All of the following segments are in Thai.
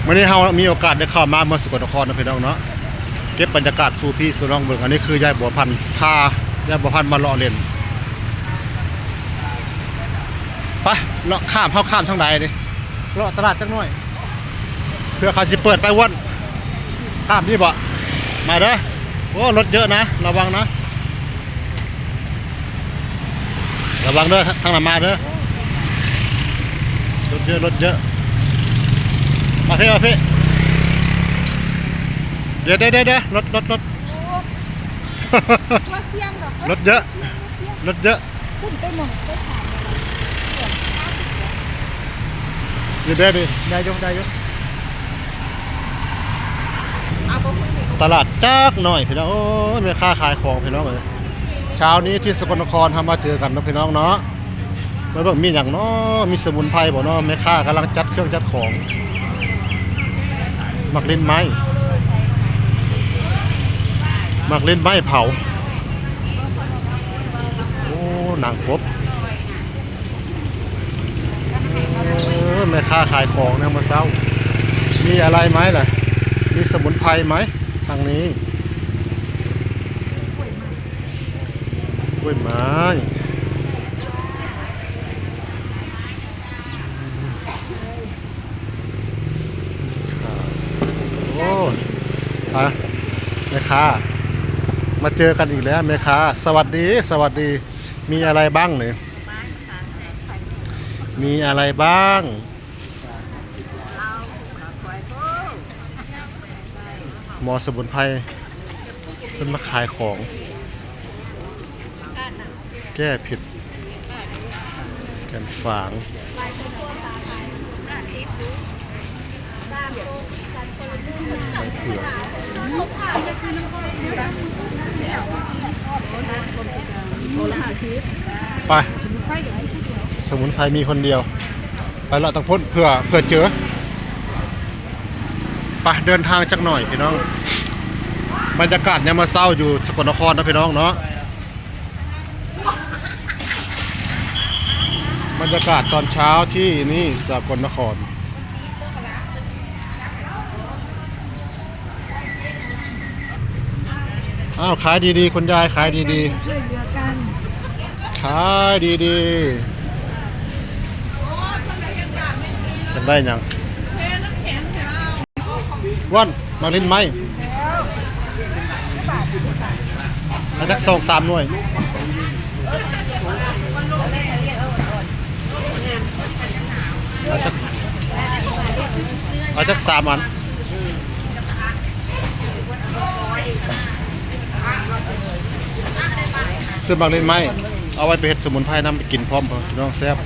วันนี้เรามีโอกาสได้เข้ามาเมืองสกลนครนะพี่น้องเนาะเก็บบรรยากาศสู่พี่สู่น้องเบิ่งอันนี้คือยายบัวพันธุ์พายายบัวพันธุ์มาเลาะเล่นไปเลาะข้ามเข้าข้ามทางใดดิเลาะตลาดจังหน่อยเพื่อเขาจะเปิดไปวันข้ามนี่บ่มาเด้อโอ้รถเยอะนะระวังนะระวังเด้อทางหน้ามาเด้อรถเยอะรถเยอะมาเพ่มาเพ่เดี๋ยวรถรถเยอะรถเยอะขึ้นไปมองไปถามเดี๋ยวดิได้ยกตลาดจักหน่อยพี่น้องโอ้ยแม่ค้าขายของพี่น้องเลยเช้านี้ที่สกลนครทำมาเจอกันนะพี่น้องเนาะแล้วบอกมีอย่างเนาะมีสมุนไพรบ่เนาะแม่ค้ากำลังจัดเครื่องจัดของมักเล่นไม้เผาโอ้หนังกบแม่ค้าขายของเนี่ยมาเช้ามีอะไรไหมล่ะมีสมุนไพรไหมทางนี้กล้วยไม้โอ้แม่ค้ามาเจอกันอีกแล้วแม่ค้าสวัสดีมีอะไรบ้างเนี่ยมีอะไรบ้างหมอสมุนไพรเพิ่นมาขายของแก้ผิดแกนฝางใบเผือกไปสมุนไพรมีคนเดียวไปละต้องพ้นเพื่อเจอไปเดินทางจักหน่อยพี่น้องบรรยากาศยามมื้อเช้าอยู่สกลนครนะพี่น้องเนาะบรรยากาศตอนเช้าที่นี่สกลนครอ้าวขายดีๆคุณยายขายดีๆขายดีๆจะได้ยังวันมาลิ้นไหมเอาจัก2-3หน่วยเอาจัก3 อันซื้อบางเล่นไม้เอาไว้ไปเฮ็ดสมุนไพรน้ำไปกินพร้อมเพื่อนน้องแซ่บ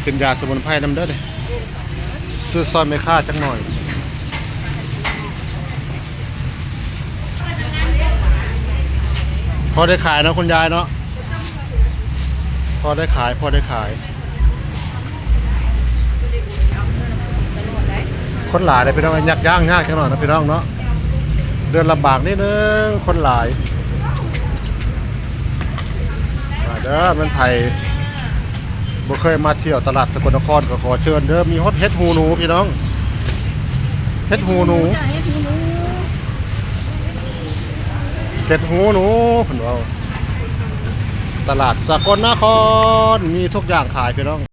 เป็นยาสมุนไพรน้ำเด้อเลยซื้อซอยไม่ค่าจักหน่อยพอได้ขายเนาะคุณยายเนาะพอได้ขายคนหลายเลยพี่น้องยักย่างยากจังหน่อยนะพี่น้องเนาะเดินลำบากนิดนึงคนหลายมาเด้อมันไทยบ่เคยมาเที่ยวตลาดสกลนครก็ขอเชิญเด้อมีฮอตเฮ็ดหูหนูพี่น้องเฮ็ดหูหนูเฮ็ดหูหนูเพิ่นว่าตลาดสกลนครมีทุกอย่างขายพี่น้อง